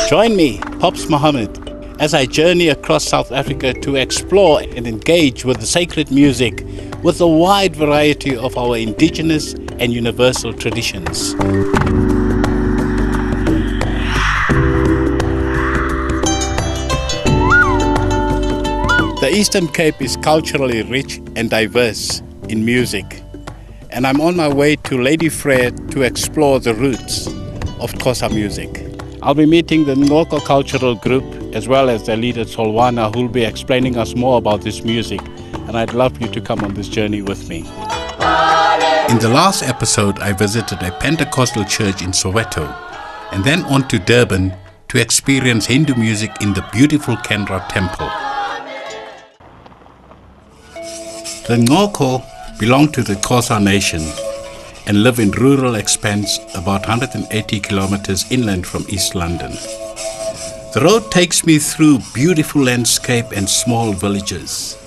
Join me, Pops Mohamed, as I journey across South Africa to explore and engage with the sacred music with a wide variety of our indigenous and universal traditions. The Eastern Cape is culturally rich and diverse in music, and I'm on my way to Lady Fred to explore the roots of Xhosa music. I'll be meeting the Nqoko cultural group as well as their leader Solwana, who will be explaining us more about this music, and I'd love you to come on this journey with me. In the last episode, I visited a Pentecostal church in Soweto and then on to Durban to experience Hindu music in the beautiful Buddhist Temple. The Nqoko belong to the Xhosa nation and live in rural expanse about 180 kilometers inland from East London. The road takes me through beautiful landscape and small villages.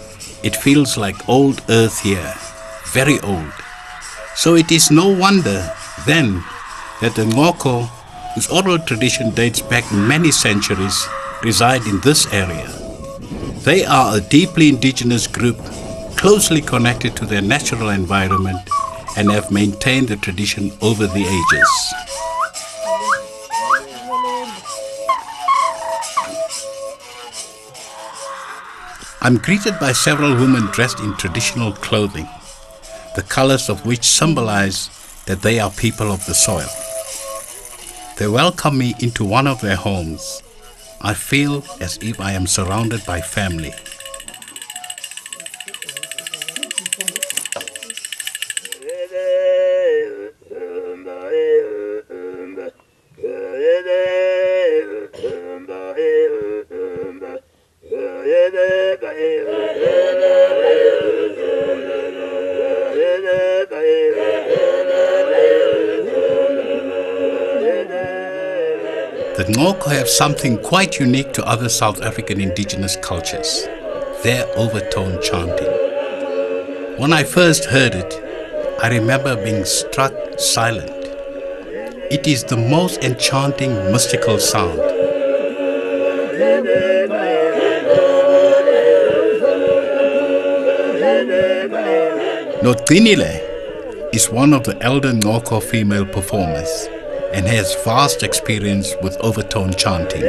It feels like old earth here, very old. So it is no wonder then that the Nqoko, whose oral tradition dates back many centuries, reside in this area. They are a deeply indigenous group, closely connected to their natural environment, and have maintained the tradition over the ages. I'm greeted by several women dressed in traditional clothing, the colors of which symbolize that they are people of the soil. They welcome me into one of their homes. I feel as if I am surrounded by family. The Nqoko have something quite unique to other South African indigenous cultures, their overtone chanting. When I first heard it, I remember being struck silent. It is the most enchanting, mystical sound. Nothinile is one of the elder Nqoko female performers and has vast experience with overtone chanting.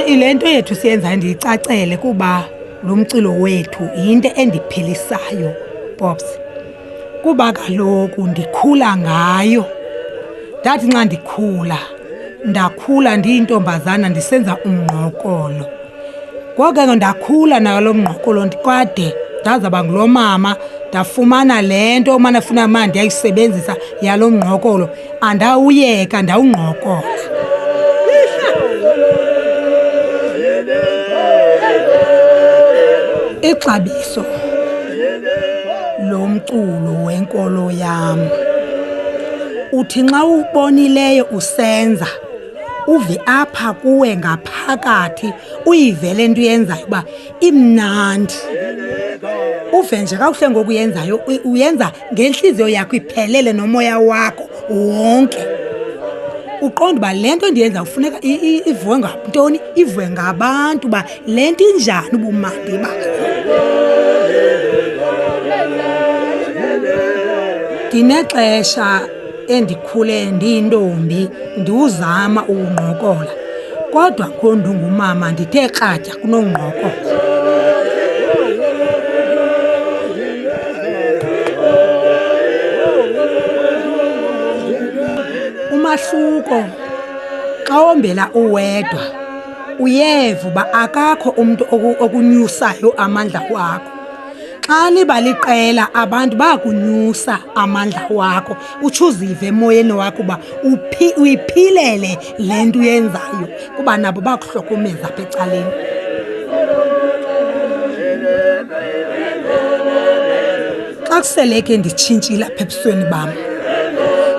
Ilento yethu siyenza ndiyicacele kuba lo mcilo wethu yinto endiphilisayo, Pops. Kuba kaloku ndikhula ngayo. Ndathi nxa ndakhula ndiyintombazana ndisenza umnqokolo. Ngoko ndakhula nalo mnqokolo kwade ndazaba ngulo mama ndafumana lento omana funa manje ndiyayisebenzisa yalo mnqokolo andawuyeka ndawunqokola. Ixabiso lo mculo wenkolo yam uthi nxa ubonileyo usenza uve apha kuwe ngaphakathi uyivele into uyenzayo uba imnandi. Uve nje kakuhle ngokuyenzayo uyenza ngenhliziyo yakho iphelele nomoya wakho wonke. Uqonda uba le nto ndiyenza ufuneka ivuwe ngantoni, ivuwe ngabantu uba le nto injani ubumandi bayo. Ndinexesha endikhule ndiyintombi ndiwuzama ukunqokola, kodwa ngondungumama ndithe kratya kunonqokola. Umahluko xa wombela uwedwa uyeva uba akakho umuntu okunyusayo amandla wakho. Xa niba liqela abantu bakunyusa amandla wakho, utsho uzive emoyeni wakho uba uyiphilele le nto uyenzayo kuba nabo bakuhlokomeza apha ecaleni. Xa kuseleke nditshintshile apha ebusweni bam,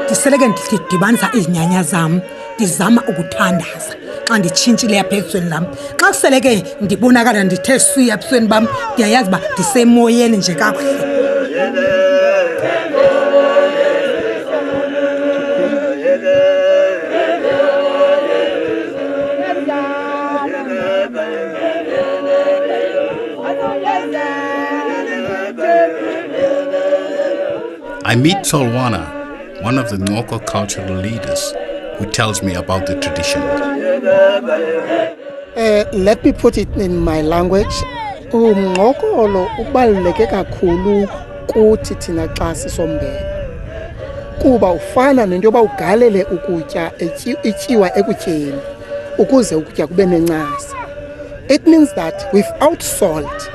ndiseleke ndidibanisa izinyanya zam, ndizama ukuthandaza. Xa nditshintshile apha ebusweni lam, xa kuseleke ndibonakala ndithe suya ebusweni bam, ndiyayazi uba ndisemoyeni nje kakuhle. I meet Solwana, one of the Nqoko cultural leaders, who tells me about the tradition. Let me put it in my language. Nqoko ubaluleke kakhulu kuthi thina xa sisombele. Kuba ufana nento yoba ugalele ukutya ityiwa ekutyeni ukuze ukutya kube nencasa. It means that without salt,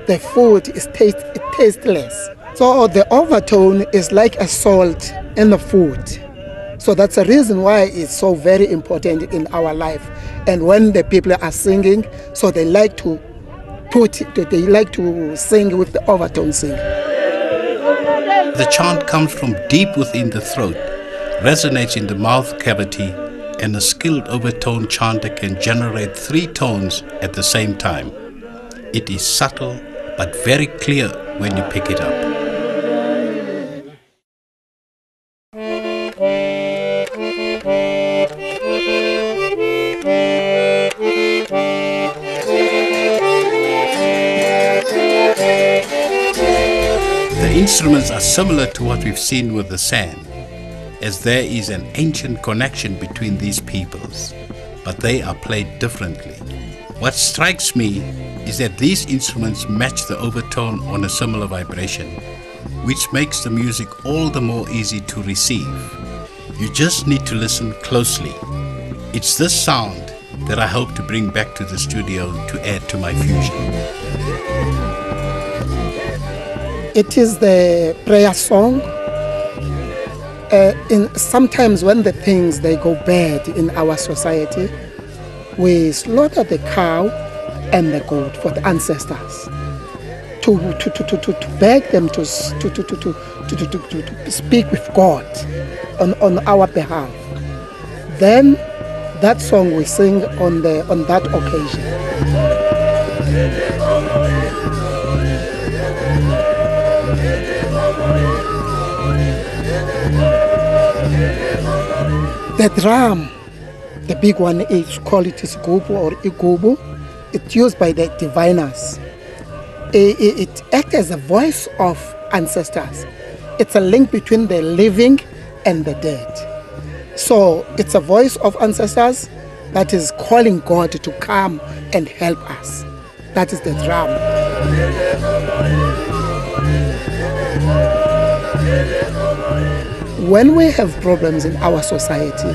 the food is tasteless. So the overtone is like a salt in the food. So that's the reason why it's so very important in our life. And when the people are singing, so they like to sing with the overtone singing. The chant comes from deep within the throat, resonates in the mouth cavity, and a skilled overtone chanter can generate 3 tones at the same time. It is subtle but very clear when you pick it up. The instruments are similar to what we've seen with the San, as there is an ancient connection between these peoples, but they are played differently. What strikes me is that these instruments match the overtone on a similar vibration, which makes the music all the more easy to receive. You just need to listen closely. It's this sound that I hope to bring back to the studio to add to my fusion. It is the prayer song. Sometimes when the things they go bad in our society, we slaughter the cow and the goat for the ancestors to beg them to speak with God on our behalf. Then that song we sing on that occasion. The drum, the big one is called it Isgubu or Igubu. It's used by the diviners. It acts as a voice of ancestors. It's a link between the living and the dead. So it's a voice of ancestors that is calling God to come and help us. That is the drum. When we have problems in our society,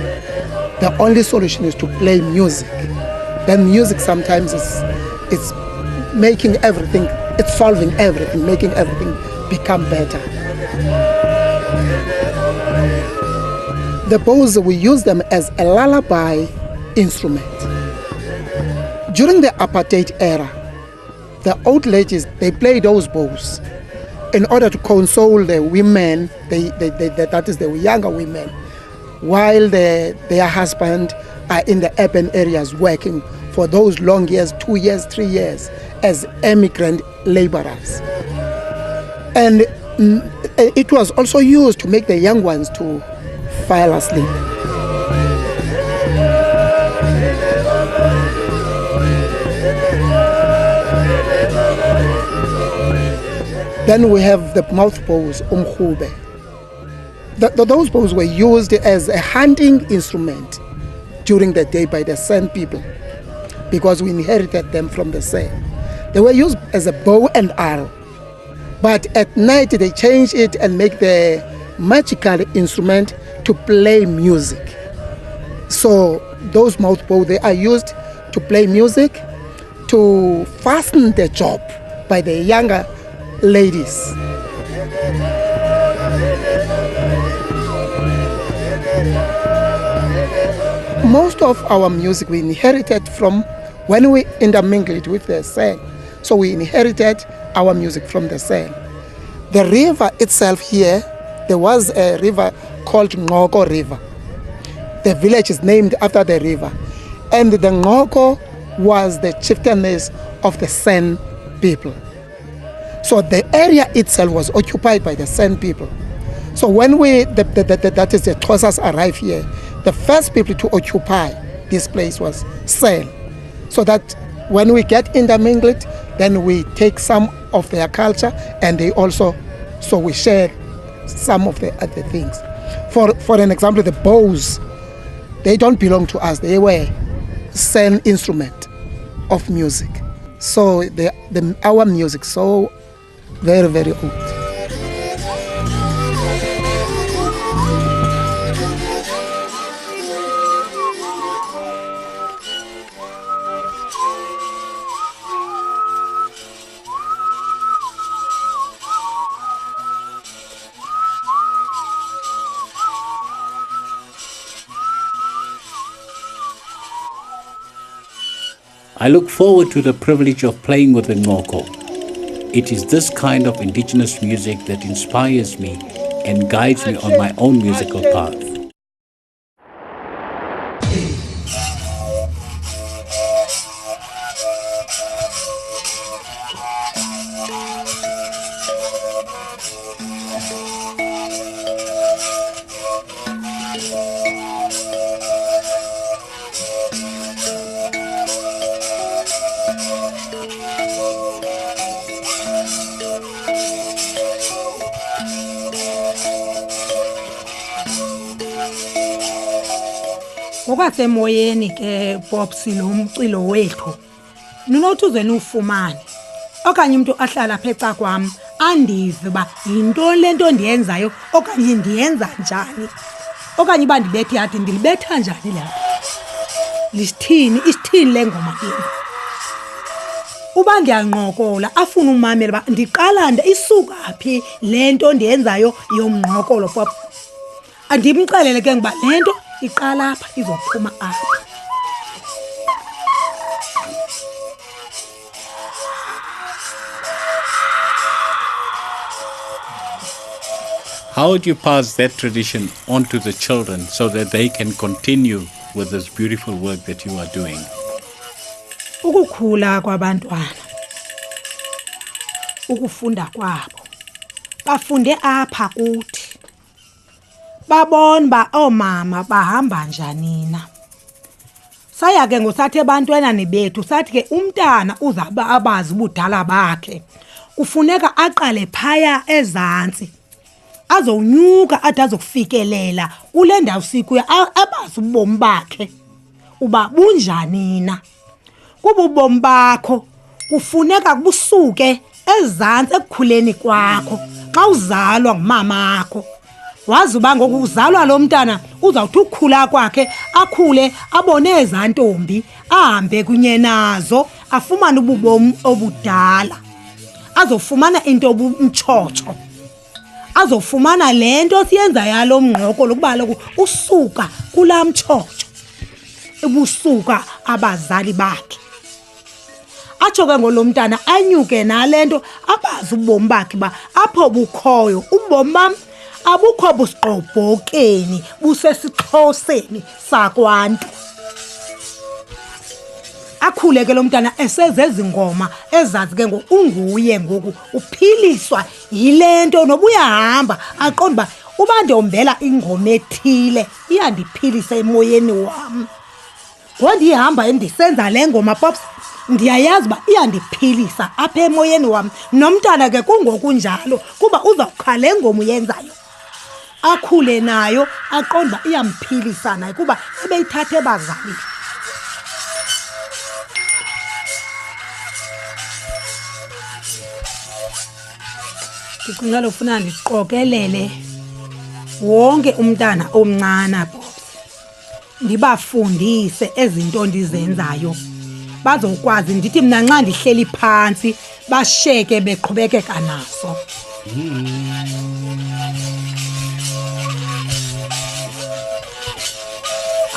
the only solution is to play music. Then music sometimes it's making everything, it's solving everything, making everything become better. The bows, we use them as a lullaby instrument. During the apartheid era, the old ladies, they play those bows in order to console the women, that is the younger women, while their husbands are in the urban areas working for those long years, 2 years, 3 years, as immigrant laborers. And it was also used to make the young ones to fall asleep. Then we have the mouth bows, umkhube. Those bows were used as a hunting instrument during the day by the San people, because we inherited them from the San. They were used as a bow and arrow. But at night they changed it and make the magical instrument to play music. So those mouth bows, they are used to play music, to fasten the job by the younger ladies. Most of our music we inherited from when we intermingled with the San. So we inherited our music from the San. The river itself here, there was a river called Nqoko River. The village is named after the river. And the Nqoko was the chieftainess of the San people. So the area itself was occupied by the San people. So when that is the Xhosas arrive here, the first people to occupy this place was San. So that when we get intermingled, then we take some of their culture and they also, so we share some of the other things. For an example, the bows, they don't belong to us. They were an instrument of music. So our music so very, very old. I look forward to the privilege of playing with the Nqoko. It is this kind of indigenous music that inspires me and guides me on my own musical path. Ngokwasemoyeni ke Pops lo mcilo wethu ninothi uzweni ufumane okanye umuntu ahlala pheca kwami andive ba yinto lento ndiyenzayo okanye ndiyenza njani okanye ba ndibethe yathi ndilibetha njani lapha lisithini isithini lengoma yini uba ndiyanqokola afuna umamela ba ndiqala isuka phi lento ndiyenzayo yomnqokolo Pops andimxelele ke ngoba lento iqala apha izophuma apha. How would you pass that tradition on to the children so that they can continue with this beautiful work that you are doing? Ukukhula kwabantwana, ukufunda kwabo, bafunde apha kuthi. Babona ba omama bahamba njani na. Saya ke ngosathe ebantwaneni bethu sathi ke umntana uzaba abazi ubudala bakhe. Kufuneka aqale phaya ezantsi. Azonyuka ade azokufikelela kule ndawo sikuya abazi ubomi bakhe. Uba bunjani na. Kuba ubomi bakho kufuneka kubusuke ezantsi ekukhuleni kwakho xa uzalwa ngumamakho. Wazi uba ngoku uzalwa lo mntana uzawuthi ukukhula kwakhe akhule abone ezantombi ahambe kunye nazo afumane ububomi obudala azofumana into obumtshotsho azofumana lento siyenza yalo mnqoko lokuba lokhu usuka kula mtshotsho ebusuka abazali bakhe atsho ke ngolo mntana anyuke nalento abazi ubomi bakhe ba apho bukhoyo ubomi bam abukho busiqobhokeni busesixhoseni sakwantu akhule ke lo mntana esezezi ngoma ezazi ke unguye ngoku uphiliswa yilento nobuyahamba aqonda uba ndombela ingoma ethile iyandiphilisa emoyeni wami ngondihamba endisenza le ngoma Pops ndiyayazi ba iyandiphilisa apha emoyeni wami nomntana ke kungokunjalo kuba uzawukhala le ngoma uyenzayo akhule nayo aqonda iyamphilisa naye kuba ebeyithathe ebazali ndicinga lofuna ndiqokelele wonke umntana omncane Pops ndibafundise ezinto ndizenzayo bazokwazi ndithi mina nxa ndihleli phansi basheke beqhubekeka naso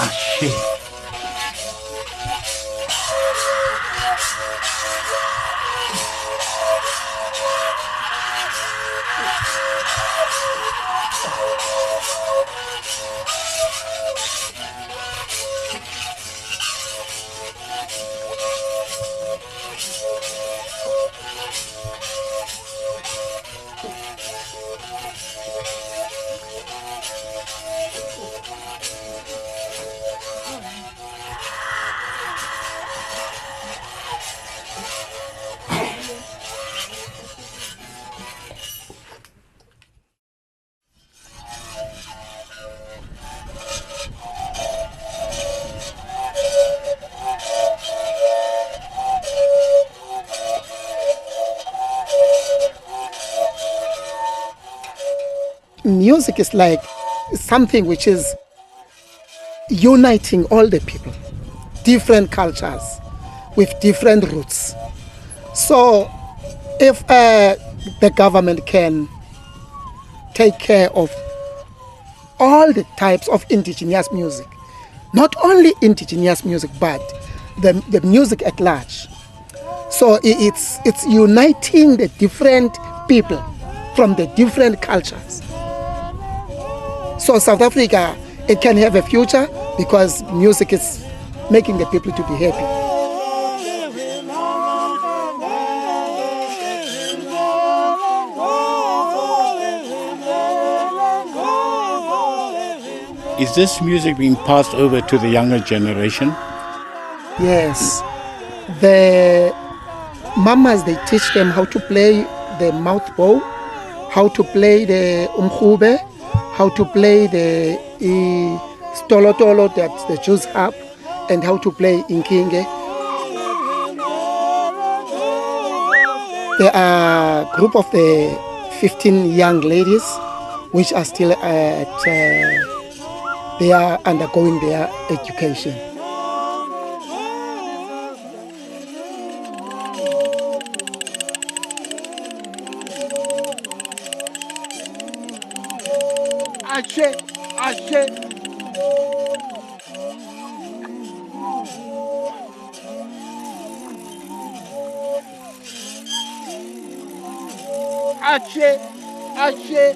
Ashe. music is like something which is uniting all the people, different cultures with different roots. So if the government can take care of all the types of indigenous music, not only indigenous music, but the music at large. So it's uniting the different people from the different cultures. So South Africa, it can have a future because music is making the people to be happy. Is this music being passed over to the younger generation? Yes. The mamas, they teach them how to play the mouth bow, how to play the umkhube, how to play the stolotolo that the Jews have, and how to play inkinge. There are a group of the 15 young ladies which are still they are undergoing their education. Ashe, ashe. Ashe, ashe.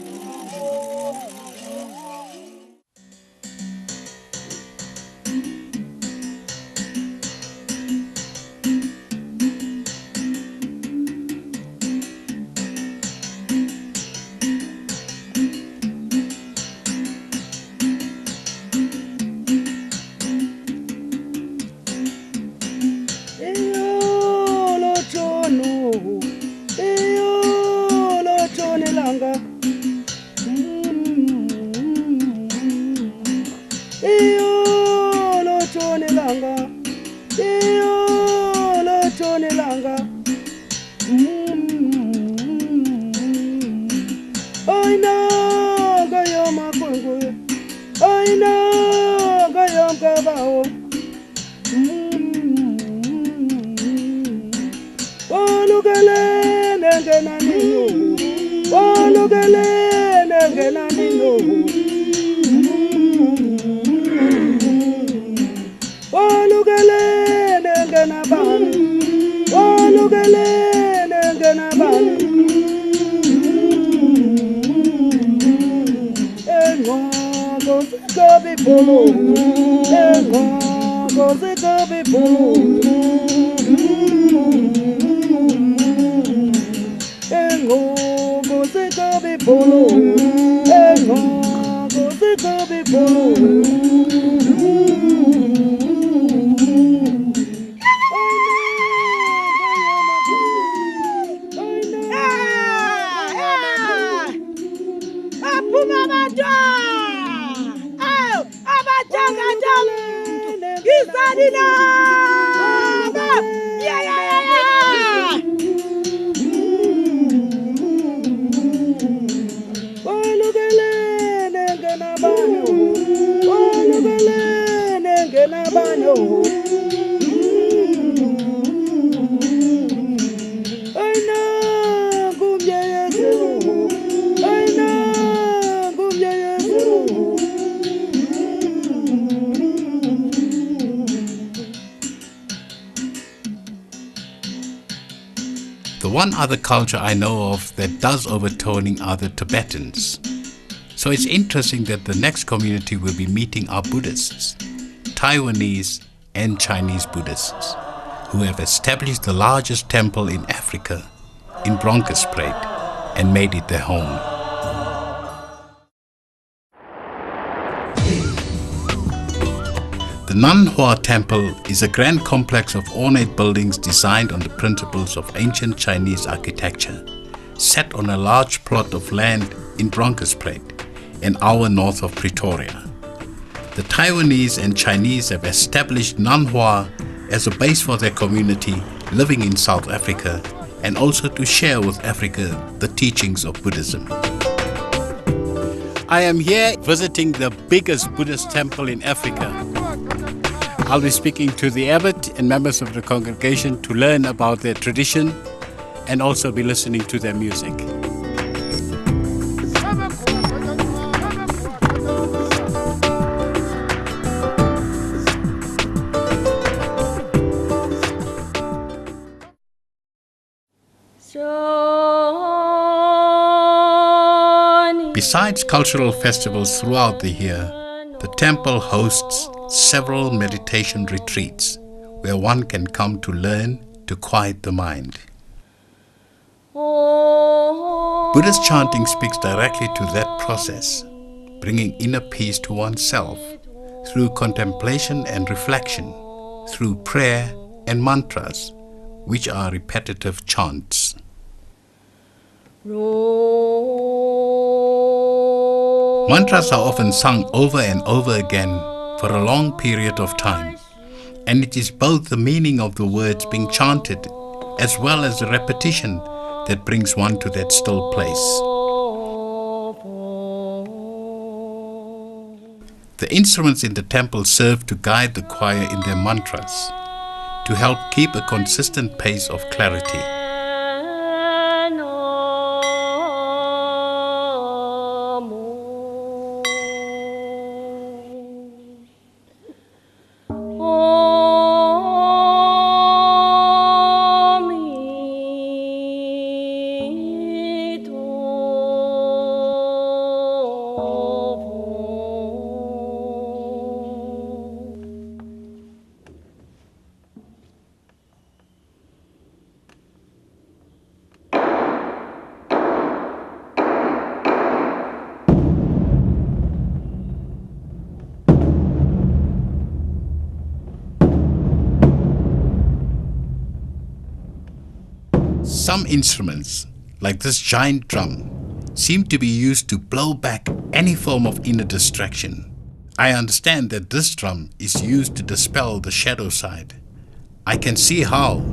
The one other culture I know of that does overtoning are the Tibetans. So it's interesting that the next community we'll be meeting are Buddhists, Taiwanese and Chinese Buddhists, who have established the largest temple in Africa, in Bronkhorstspruit, and made it their home. The Nan Hua Temple is a grand complex of ornate buildings designed on the principles of ancient Chinese architecture, set on a large plot of land in Bronkhorstspruit, an hour north of Pretoria. The Taiwanese and Chinese have established Nan Hua as a base for their community living in South Africa, and also to share with Africa the teachings of Buddhism. I am here visiting the biggest Buddhist temple in Africa. I'll be speaking to the abbot and members of the congregation to learn about their tradition and also be listening to their music. Besides cultural festivals throughout the year, the temple hosts several meditation retreats where one can come to learn to quiet the mind. Buddhist chanting speaks directly to that process, bringing inner peace to oneself through contemplation and reflection, through prayer and mantras, which are repetitive chants. Mantras are often sung over and over again for a long period of time, and it is both the meaning of the words being chanted as well as the repetition that brings one to that still place. The instruments in the temple serve to guide the choir in their mantras, to help keep a consistent pace of clarity. Some instruments, like this giant drum, seem to be used to blow back any form of inner distraction. I understand that this drum is used to dispel the shadow side. I can see how.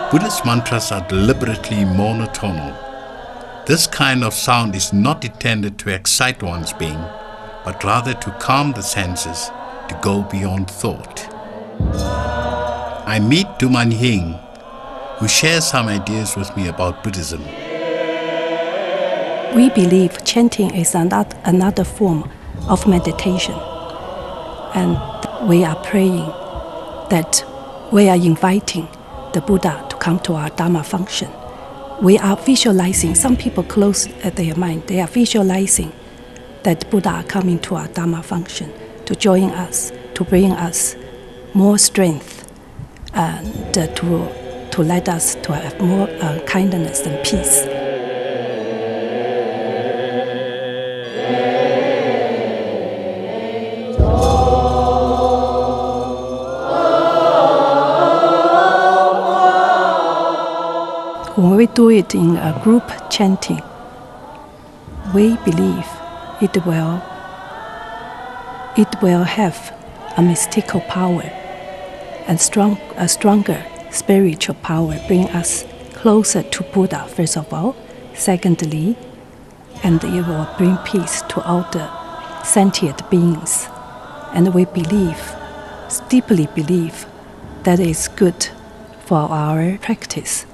Buddhist mantras are deliberately monotonal. This kind of sound is not intended to excite one's being, but rather to calm the senses, to go beyond thought. I meet Duman Hing, who shares some ideas with me about Buddhism. We believe chanting is another form of meditation, and we are praying that we are inviting the Buddha to come to our Dharma function. We are visualizing, some people close their mind, they are visualizing that Buddha are coming to our Dharma function to join us, to bring us more strength, and to let us to have more kindness and peace. When we do it in a group chanting, we believe it will have a mystical power and a stronger spiritual power, bring us closer to Buddha, first of all. Secondly, and it will bring peace to all the sentient beings and we deeply believe, that it's good for our practice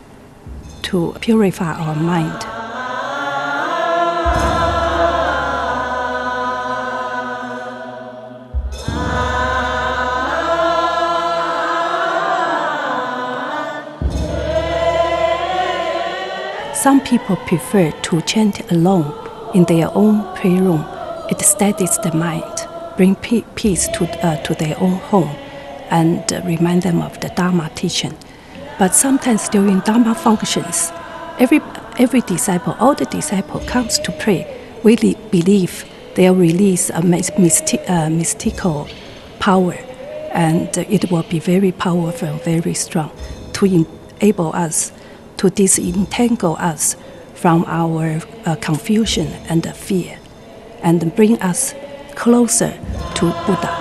to purify our mind. Some people prefer to chant alone in their own prayer room. It steadies the mind, brings peace to their own home, and remind them of the Dharma teaching. But sometimes during Dharma functions, every disciple, all the disciples comes to pray. We believe they'll release a mystical power, and it will be very powerful and very strong to enable us, to disentangle us from our confusion and fear, and bring us closer to Buddha.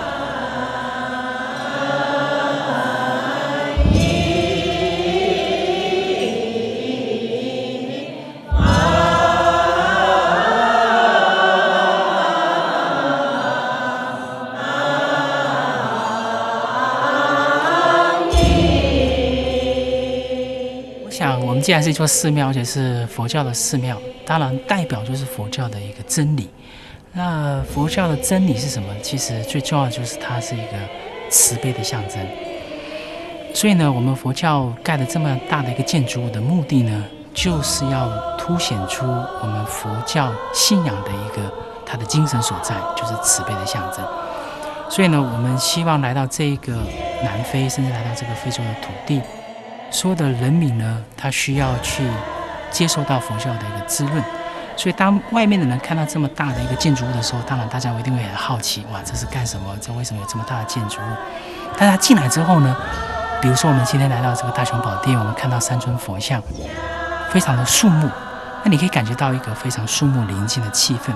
我们既然是一座寺庙，而且是佛教的寺庙，当然代表就是佛教的一个真理。那佛教的真理是什么？其实最重要的就是它是一个慈悲的象征。所以呢，我们佛教盖了这么大的一个建筑物的目的呢，就是要凸显出我们佛教信仰的一个它的精神所在，就是慈悲的象征。所以呢，我们希望来到这个南非，甚至来到这个非洲的土地，所有的人民呢，他需要去接受到佛教的一个滋润。所以当外面的人看到这么大的一个建筑物的时候，当然大家一定会很好奇，哇，这是干什么？这为什么有这么大的建筑物？但他进来之后呢，比如说我们今天来到这个大雄宝殿，我们看到三尊佛像，非常的肃穆，那你可以感觉到一个非常肃穆宁静的气氛。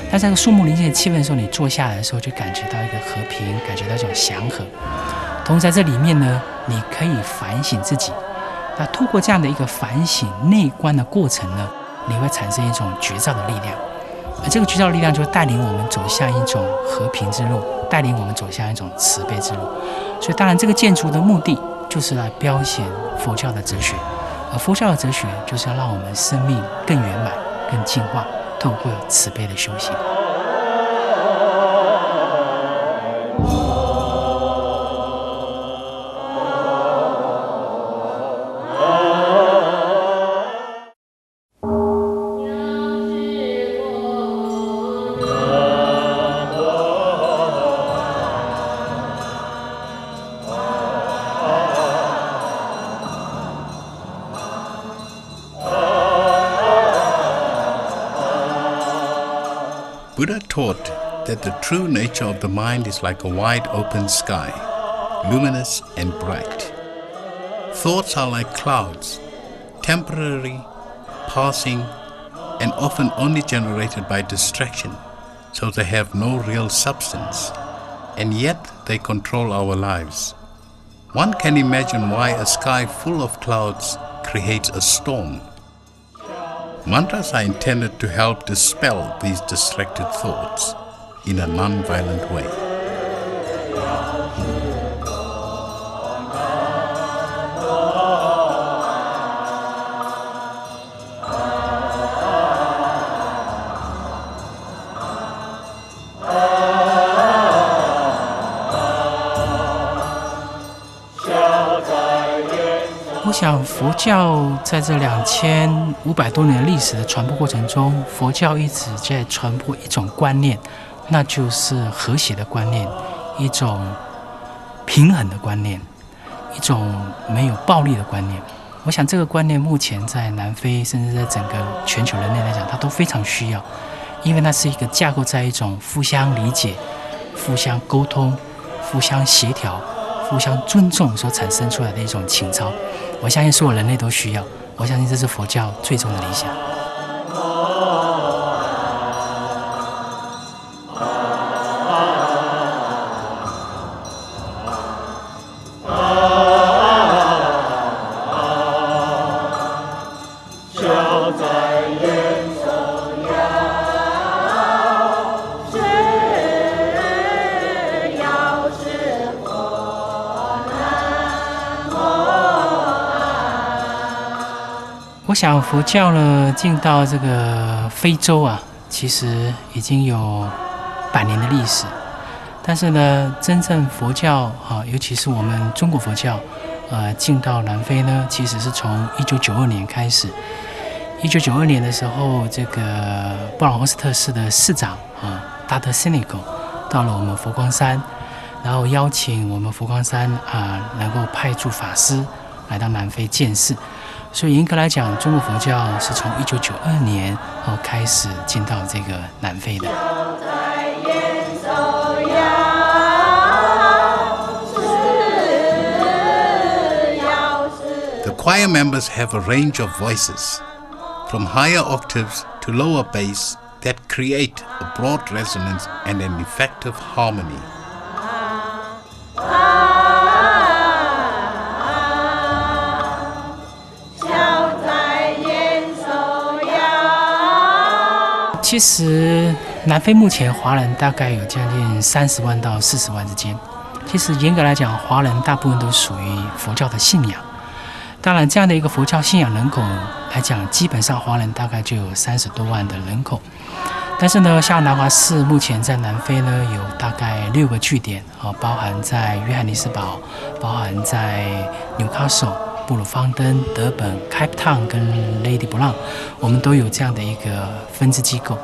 但在这个肃穆宁静的气氛的时候，你坐下来的时候，就感觉到一个和平，感觉到一种祥和。同时在这里面呢，你可以反省自己。那透过这样的一个反省内观的过程呢，你会产生一种觉照的力量，而这个觉照的力量就会带领我们走向一种和平之路，带领我们走向一种慈悲之路。所以当然这个建筑的目的就是来彰显佛教的哲学，而佛教的哲学就是要让我们生命更圆满、更进化，透过慈悲的修行。Buddha taught that the true nature of the mind is like a wide open sky, luminous and bright. Thoughts are like clouds, temporary, passing, and often only generated by distraction, so they have no real substance, and yet they control our lives. One can imagine why a sky full of clouds creates a storm. Mantras are intended to help dispel these distracted thoughts in a non-violent way.我想佛教在这2500多年的历史的传播过程中，佛教一直在传播一种观念，那就是和谐的观念，一种平衡的观念，一种没有暴力的观念。我想这个观念目前在南非，甚至在整个全球人类来讲，它都非常需要，因为那是一个架构在一种互相理解、互相沟通、互相协调、互相尊重所产生出来的一种情操。我相信所有人类都需要，我相信这是佛教最终的理想。呀我想佛教呢进到这个非洲啊，其实已经有100年的历史。但是呢，真正佛教尤其是我们中国佛教，进到南非呢，其实是从1992年开始。1992年的时候，这个布朗霍斯特市的市长达德塞内狗到了我们佛光山，然后邀请我们佛光山能够派驻法师来到南非建寺。所以严格来讲，中国佛教是从1992年开始进到这个南非的。The choir members have a range of voices, from higher octaves to lower bass, that create a broad resonance and an effective harmony.其实南非目前华人大概有将近30万到40万之间。其实严格来讲，华人大部分都属于佛教的信仰。当然，这样的一个佛教信仰人口来讲，基本上华人大概就有30多万的人口。但是呢，像南华寺目前在南非呢有大概6个据点，包含在约翰尼斯堡，包含在纽卡索、布鲁方登、德本、Cape Town 跟 Lady Blanc， 我们都有这样的一个分支机构。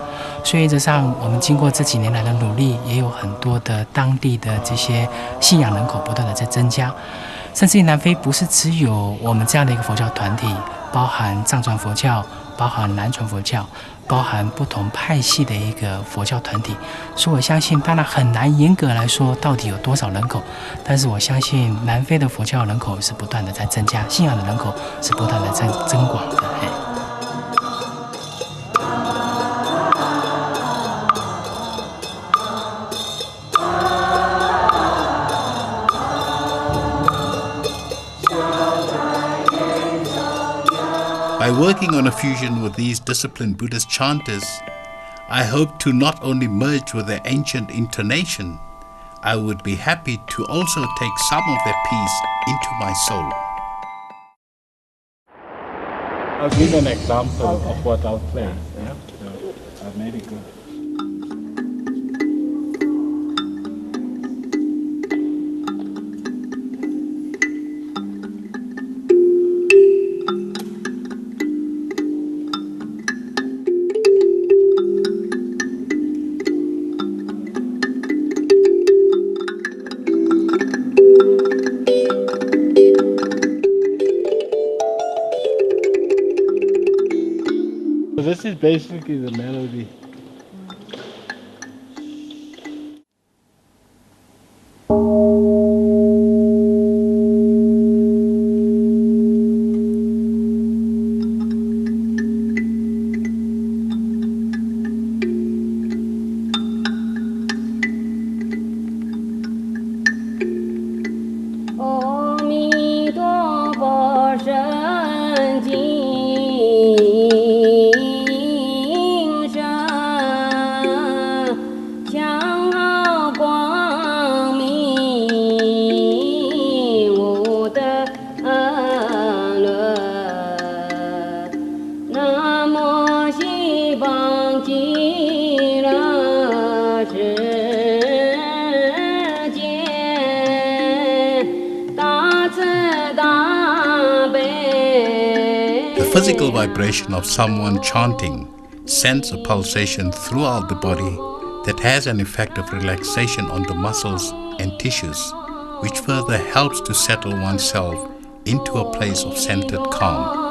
所以原则上，我们经过这几年来的努力，也有很多的当地的这些信仰人口不断的在增加。甚至于南非不是只有我们这样的一个佛教团体，包含藏传佛教，包含南传佛教，包含不同派系的一个佛教团体。所以我相信，当然很难严格来说到底有多少人口，但是我相信南非的佛教人口是不断的在增加，信仰的人口是不断的在增广的。By working on a fusion with these disciplined Buddhist chanters, I hope to not only merge with their ancient intonation, I would be happy to also take some of their peace into my soul. I'll give an example of what I'll play. Yeah? Maybe good. So this is basically the melody. The physical vibration of someone chanting sends a pulsation throughout the body that has an effect of relaxation on the muscles and tissues, which further helps to settle oneself into a place of centered calm.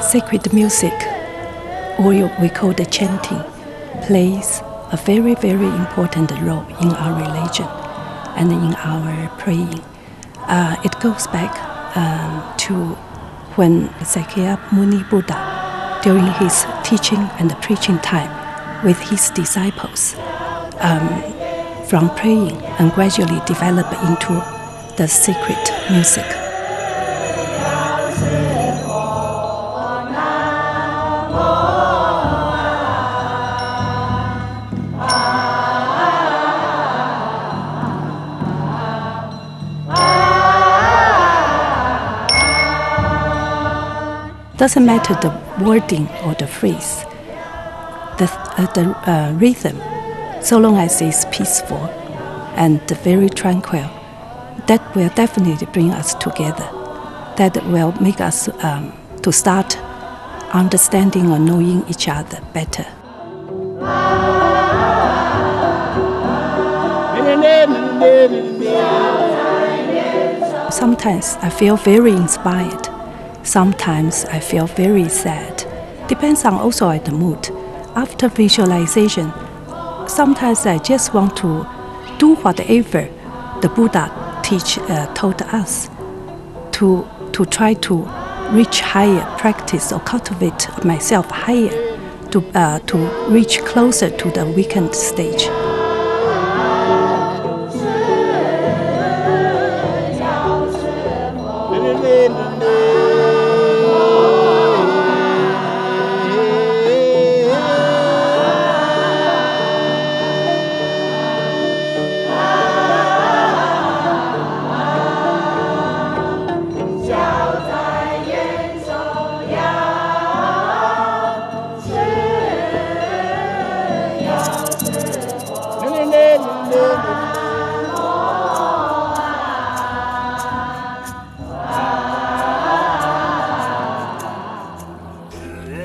sacred music, or we call the chanting, plays a very, very important role in our religion and in our praying. It goes back to when Sakyamuni Buddha, during his teaching and preaching time with his disciples, from praying and gradually develop into the sacred music. Doesn't matter the wording or the phrase, the rhythm, so long as it's peaceful and very tranquil, that will definitely bring us together. That will make us to start understanding or knowing each other better. Sometimes I feel very inspired. Sometimes I feel very sad. Depends on also the mood. After visualization, sometimes I just want to do whatever the Buddha told us to try to reach higher, practice or cultivate myself higher, to reach closer to the weakened stage.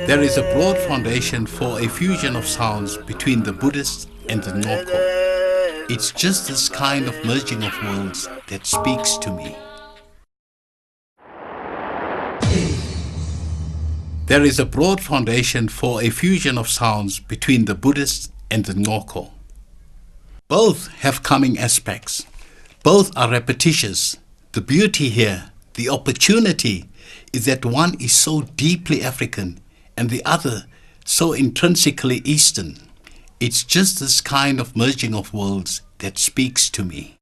There is a broad foundation for a fusion of sounds between the Buddhist and the Nqoko. It's just this kind of merging of worlds that speaks to me. There is a broad foundation for a fusion of sounds between the Buddhist and the Nqoko. Both have coming aspects. Both are repetitious. The beauty here, the opportunity, is that one is so deeply African and the other so intrinsically Eastern. It's just this kind of merging of worlds that speaks to me.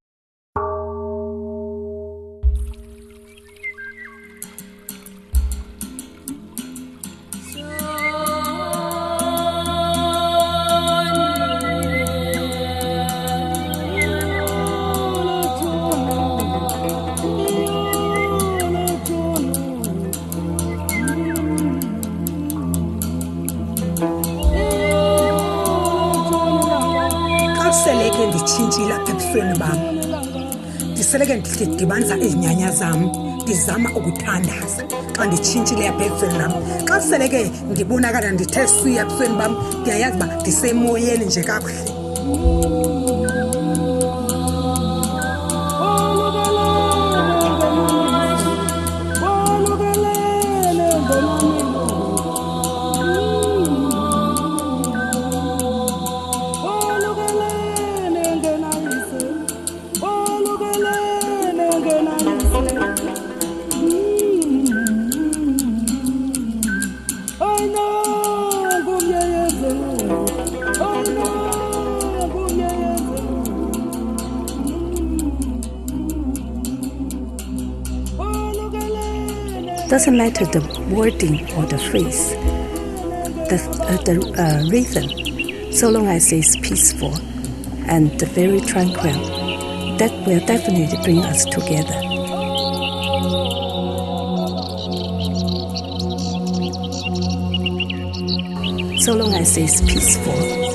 Seleke nditshintshile apha ebusweni bam, ndiseleke ndidibanisa izinyanya zam, ndizama ukuthandaza xa nditshintshile apha ebusweni bam. Xa seleke ndibonakala ndithe suya ebusweni bam, ndiyayazi uba ndisemoyeni nje kakuhle. Doesn't matter the wording or the phrase, the rhythm, so long as it's peaceful and very tranquil, that will definitely bring us together. So long as it's peaceful.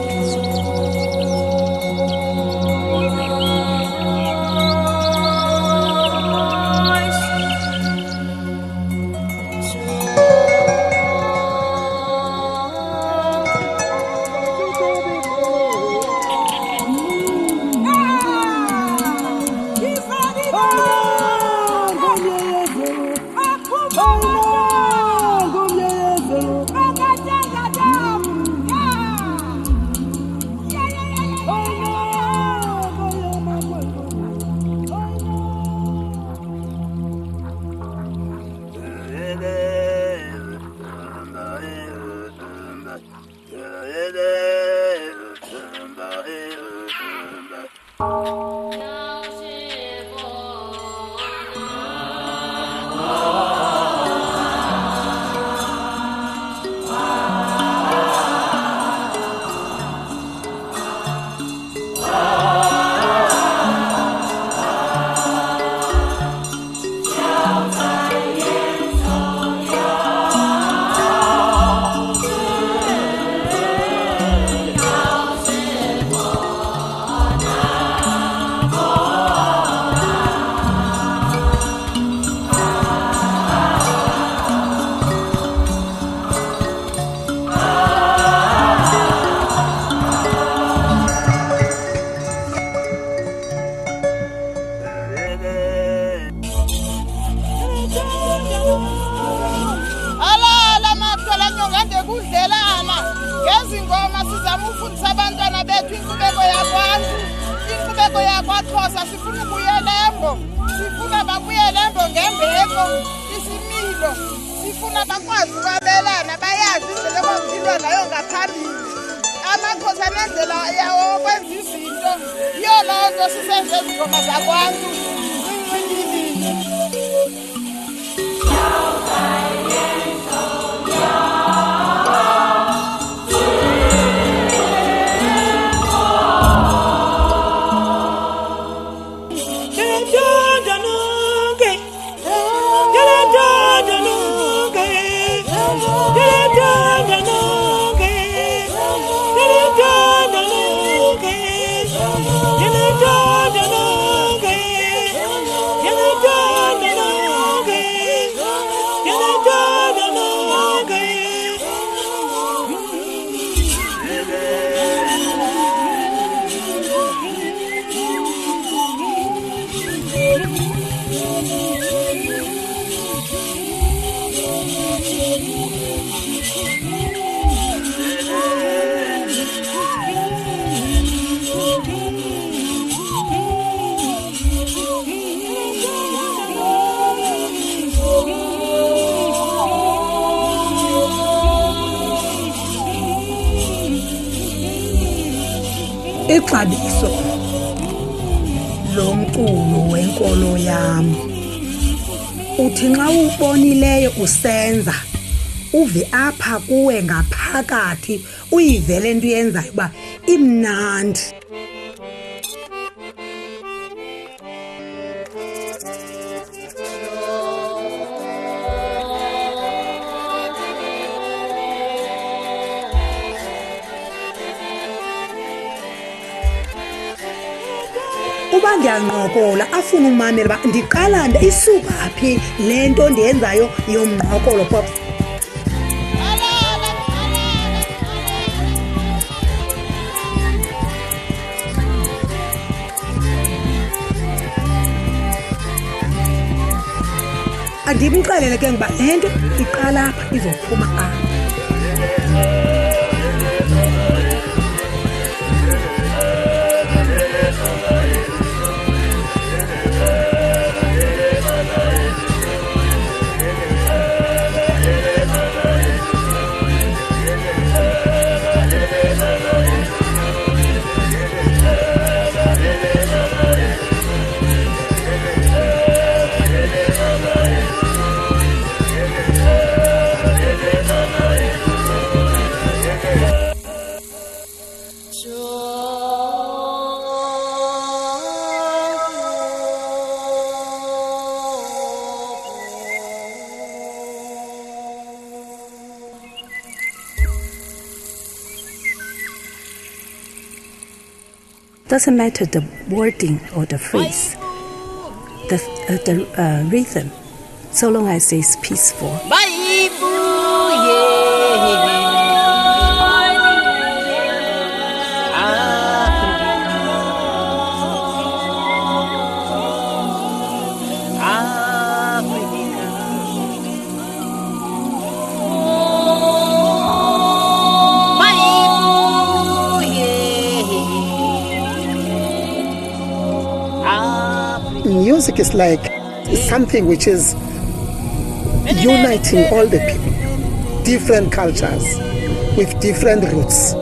masizama ufundisa abantwana bethu inkcubeko yakwantu, inkcubeko yakwaXhosa. Sifuna ukubuyela embo, sifuna babuyele embo ngembeko, isimilo. Sifuna bakwazi ukwabelana, bayazi indlela ekwakuphilwa ngayo ngaphambili. AmaXhosa nendlela yawo okwenza izinto, yiyo loo nto sisenze izingoma zakwantu. Ixabiso lomculo wenkolo yam, uthi nxa ubonileyo usenza, uve apha kuwe ngaphakathi, uyivele into yenzayo uba imnandi. Uba ndiyanqokola afuna umamela uba ndiqala isuka phi le nto ndiyenzayo yomnqokolo Pops. Andimxelele ke ngoba le nto iqala apha izophuma apha. Doesn't matter the wording or the phrase, the rhythm, so long as it's peaceful. Music is like something which is uniting all the people, different cultures with different roots.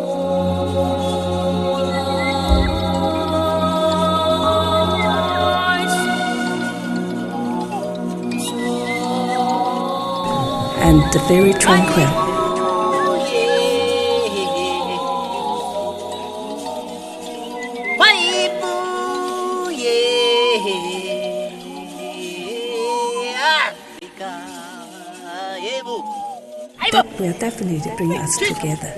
And very tranquil. That will definitely bring us together.